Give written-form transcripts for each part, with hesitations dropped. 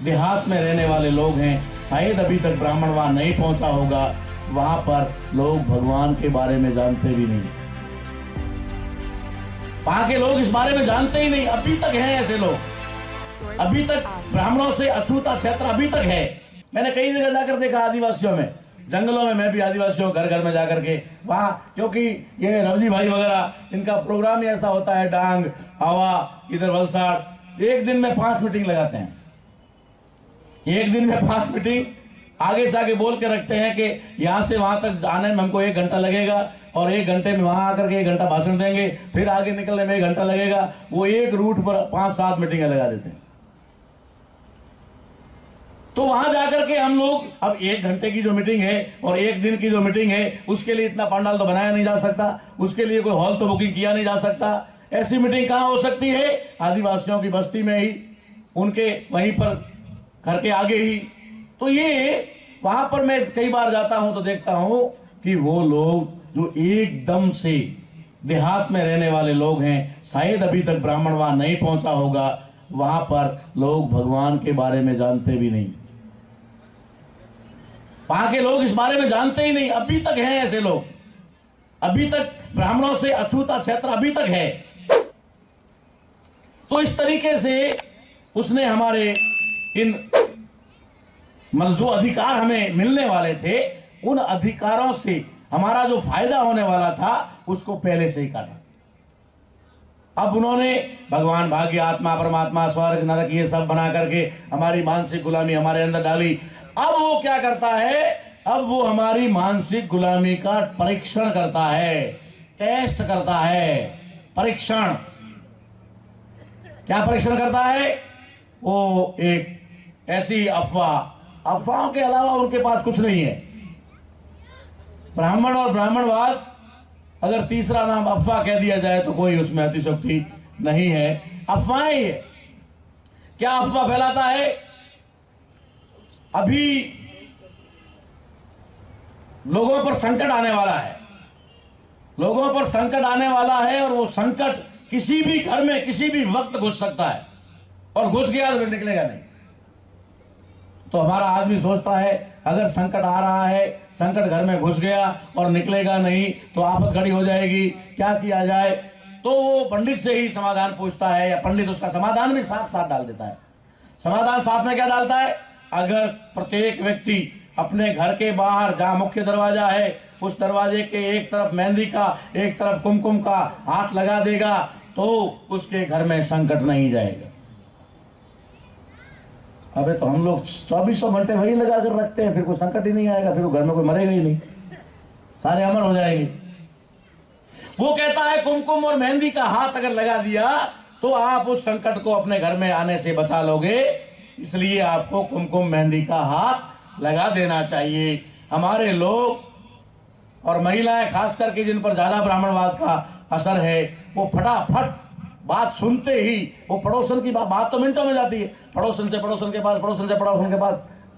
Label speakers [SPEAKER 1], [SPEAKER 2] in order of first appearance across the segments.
[SPEAKER 1] देहात में रहने वाले लोग हैं, शायद अभी तक ब्राह्मण वहां नहीं पहुंचा होगा, वहां पर लोग भगवान के बारे में जानते भी नहीं। वहां के लोग इस बारे में जानते ही नहीं, अभी तक हैं ऐसे लोग, अभी तक ब्राह्मणों से अछूता क्षेत्र अभी तक है। मैंने कई जगह जाकर देखा, आदिवासियों में, जंगलों में, मैं भी आदिवासियों घर घर में जाकर के वहां, क्योंकि ये रवजी भाई वगैरह, इनका प्रोग्राम ही ऐसा होता है, डांग हवा इधर वलसाड़, एक दिन में 5 मीटिंग लगाते हैं, एक दिन में 5 मीटिंग आगे से आगे बोल के रखते हैं कि यहां से वहां तक आने में हमको 1 घंटा लगेगा और 1 घंटे में वहां आकर के 1 घंटा भाषण देंगे, फिर आगे निकलने में 1 घंटा लगेगा। वो एक रूट पर 5-7 मीटिंगें लगा देते हैं। तो वहां जाकर के हम लोग, अब 1 घंटे की जो मीटिंग है और 1 दिन की जो मीटिंग है, उसके लिए इतना पंडाल तो बनाया नहीं जा सकता, उसके लिए कोई हॉल तो बुकिंग किया नहीं जा सकता। ऐसी मीटिंग कहां हो सकती है? आदिवासियों की बस्ती में ही, उनके वहीं पर घर के आगे ही। तो ये वहां पर मैं कई बार जाता हूं तो देखता हूं कि वो लोग जो एकदम से देहात में रहने वाले लोग हैं, शायद अभी तक ब्राह्मण वहां नहीं पहुंचा होगा, वहां पर लोग भगवान के बारे में जानते भी नहीं। वहां के लोग इस बारे में जानते ही नहीं, अभी तक हैं ऐसे लोग, अभी तक ब्राह्मणों से अछूता क्षेत्र अभी तक है। तो इस तरीके से उसने हमारे इन जो अधिकार हमें मिलने वाले थे, उन अधिकारों से हमारा जो फायदा होने वाला था, उसको पहले से ही काटा। अब उन्होंने भगवान, भाग्य, आत्मा, परमात्मा, स्वर्ग, नरक, ये सब बना करके हमारी मानसिक गुलामी हमारे अंदर डाली। अब वो क्या करता है? अब वो हमारी मानसिक गुलामी का परीक्षण करता है, टेस्ट करता है। परीक्षण क्या परीक्षण करता है? वो एक ऐसी अफवाहों के अलावा उनके पास कुछ नहीं है। ब्राह्मण और ब्राह्मणवाद, अगर तीसरा नाम अफवाह कह दिया जाए तो कोई उसमें अतिशयोक्ति नहीं है, अफवाहें ही है। क्या अफवाह फैलाता है? अभी लोगों पर संकट आने वाला है, लोगों पर संकट आने वाला है, और वो संकट किसी भी घर में किसी भी वक्त घुस सकता है, और घुस गया तो फिर निकलेगा नहीं। तो हमारा आदमी सोचता है, अगर संकट आ रहा है, संकट घर में घुस गया और निकलेगा नहीं तो आफत खड़ी हो जाएगी, क्या किया जाए? तो वो पंडित से ही समाधान पूछता है, या पंडित उसका समाधान भी साथ साथ डाल देता है। समाधान साथ में क्या डालता है? अगर प्रत्येक व्यक्ति अपने घर के बाहर, जहां मुख्य दरवाजा है, उस दरवाजे के एक तरफ मेहंदी का, एक तरफ कुमकुम का हाथ लगा देगा, तो उसके घर में संकट नहीं जाएगा। अबे तो हम लोग 2400 घंटे वही लगा कर रखते हैं, फिर कोई संकट ही नहीं आएगा, फिर वो घर में कोई मरेगा ही नहीं, सारे अमर हो जाएंगे। वो कहता है कुमकुम और मेहंदी का हाथ अगर लगा दिया तो आप उस संकट को अपने घर में आने से बचा लोगे, इसलिए आपको कुमकुम मेहंदी का हाथ लगा देना चाहिए। हमारे लोग और महिलाएं खास करके, जिन पर ज्यादा ब्राह्मणवाद का असर है, वो फटाफट बात सुनते ही, वो पड़ोसन की बात तो मिनटों में जाती है, पड़ोसन से पड़ोसन के पास, पड़ोसन से पड़ोसन के पास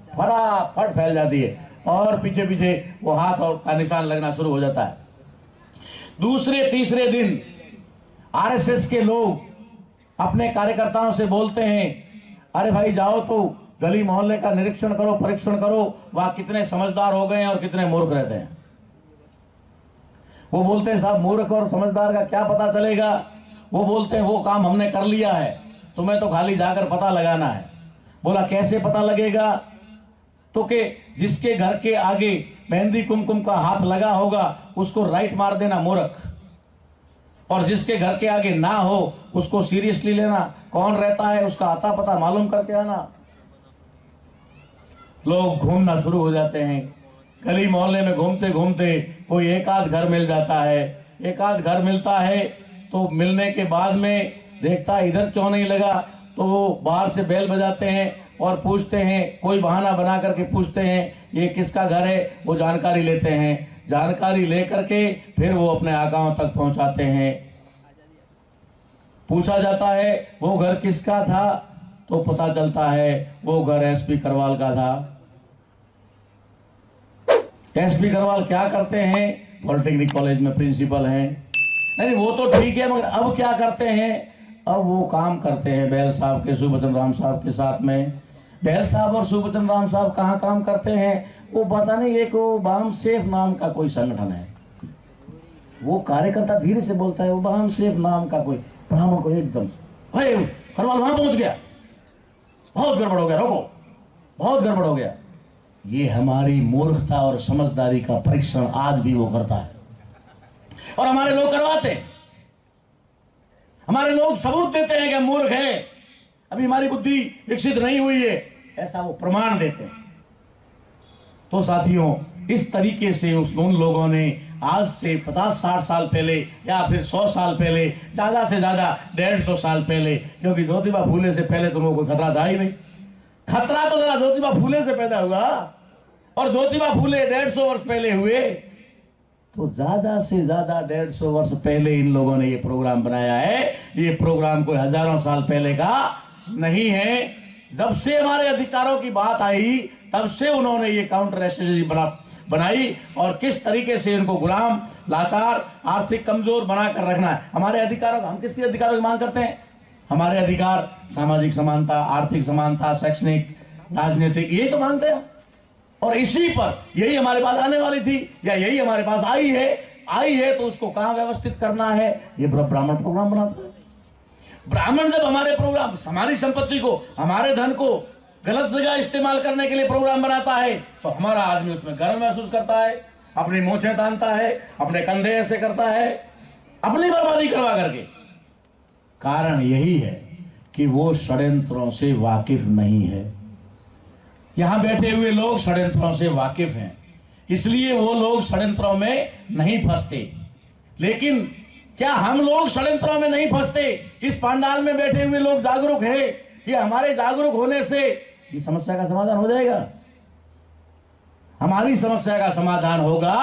[SPEAKER 1] फटाफट फैल जाती है, और पीछे पीछे वो हाथ और का निशान लगना शुरू हो जाता है। दूसरे तीसरे दिन आरएसएस के लोग अपने कार्यकर्ताओं से बोलते हैं, अरे भाई जाओ तो गली मोहल्ले का निरीक्षण करो, परीक्षण करो, वहां कितने समझदार हो गए हैं और कितने मूर्ख रहते हैं। वो बोलते हैं, साहब मूर्ख और समझदार का क्या पता चलेगा? वो बोलते हैं, वो काम हमने कर लिया है, तुम्हें तो खाली जाकर पता लगाना है। बोला कैसे पता लगेगा? तो कि जिसके घर के आगे मेहंदी कुमकुम का हाथ लगा होगा उसको राइट मार देना मूर्ख, और जिसके घर के आगे ना हो उसको सीरियसली लेना, कौन रहता है उसका आता पता मालूम करके आना। लोग घूमना शुरू हो जाते हैं, गली मोहल्ले में घूमते घूमते कोई एक आध घर मिल जाता है। एक आध घर मिलता है तो मिलने के बाद में देखता है इधर क्यों नहीं लगा, तो वो बाहर से बेल बजाते हैं और पूछते हैं, कोई बहाना बना करके पूछते हैं ये किसका घर है। वो जानकारी लेते हैं, जानकारी लेकर के फिर वो अपने आगाओं तक पहुंचाते हैं। पूछा जाता है वो घर किसका था, तो पता चलता है वो घर एसपी करवाल का था। एसपी करवाल क्या करते हैं? पॉलिटेक्निक कॉलेज में प्रिंसिपल हैं। नहीं वो तो ठीक है, मगर अब क्या करते हैं? अब वो काम करते हैं बैल साहब के, सुभद्र राम साहब के साथ में। बैल साहब और सुबचन राम साहब कहाँ काम करते हैं वो पता नहीं, एक वो बाम सेफ नाम का कोई संगठन है, वो कार्यकर्ता धीरे से बोलता है, वो बाम सेफ नाम का कोई ब्राह्मण को एकदम से हरवाल वहां पहुंच गया, बहुत गड़बड़ हो गया, रोको, बहुत गड़बड़ हो गया। ये हमारी मूर्खता और समझदारी का परीक्षण आज भी वो करता है और हमारे लोग करवाते हैं। हमारे लोग सबूत देते हैं कि मूर्ख है, अभी हमारी बुद्धि विकसित नहीं हुई है, ऐसा वो प्रमाण देते हैं। तो साथियों, इस तरीके से उन लोगों ने आज से 50-60 साल पहले या फिर 100 साल पहले, ज्यादा से ज्यादा 150 साल पहले, क्योंकि ज्योतिबा फूले से पहले तो कोई खतरा था ही नहीं। खतरा तो जरा ज्योतिबा फूले से पैदा हुआ और ज्योतिबा फूले 150 वर्ष पहले हुए, तो ज्यादा से ज्यादा 150 वर्ष पहले इन लोगों ने ये प्रोग्राम बनाया है। ये प्रोग्राम कोई हजारों साल पहले का नहीं है। जब से हमारे अधिकारों की बात आई तब से उन्होंने ये काउंटर स्ट्रेटजी बनाई और किस तरीके से इनको गुलाम, लाचार, आर्थिक कमजोर बनाकर रखना है। हमारे अधिकारों, हम किसके अधिकारों की मांग करते हैं? हमारे अधिकार सामाजिक समानता, आर्थिक समानता, शैक्षणिक, राजनीतिक, यही तो मांगते हैं। और इसी पर यही हमारे पास आने वाली थी या यही हमारे पास आई है तो उसको कहां व्यवस्थित करना है, ये ब्राह्मण प्रोग्राम बनाता है। ब्राह्मण जब हमारे प्रोग्राम, हमारी संपत्ति को, हमारे धन को गलत जगह इस्तेमाल करने के लिए प्रोग्राम बनाता है तो हमारा आदमी उसमें गर्व महसूस करता है, अपनी मोछें तानता है, अपने कंधे ऐसे करता है, अपनी बर्बादी करवा करके। कारण यही है कि वो षड्यंत्रों से वाकिफ नहीं है। यहां बैठे हुए लोग षड्यंत्रों से वाकिफ हैं, इसलिए वो लोग षड्यंत्रों में नहीं फंसते। लेकिन क्या हम लोग षड्यंत्रों में नहीं फंसते? इस पंडाल में बैठे हुए लोग जागरूक हैं, ये हमारे जागरूक होने से ये समस्या का समाधान हो जाएगा। हमारी समस्या का समाधान होगा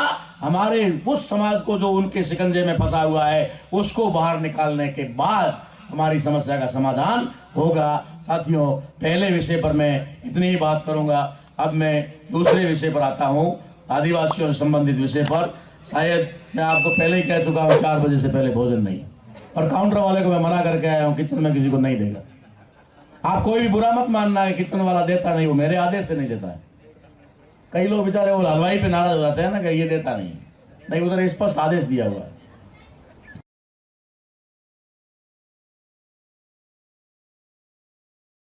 [SPEAKER 1] हमारे उस समाज को जो उनके शिकंजे में फंसा हुआ है उसको बाहर निकालने के बाद हमारी समस्या का समाधान होगा। साथियों, पहले विषय पर मैं इतनी ही बात करूंगा। अब मैं दूसरे विषय पर आता हूं, आदिवासियों से संबंधित विषय पर। शायद मैं आपको पहले ही कह चुका हूं 4 बजे से पहले भोजन नहीं, और काउंटर वाले को मैं मना करके आया हूं किचन में किसी को नहीं देगा। आप कोई भी बुरा मत मानना है, किचन वाला देता नहीं, वो मेरे आदेश से नहीं देता है। कई लोग बेचारे वो हलवाई पे नाराज हो जाते हैं ना कि ये देता नहीं, उधर स्पष्ट आदेश दिया हुआ है।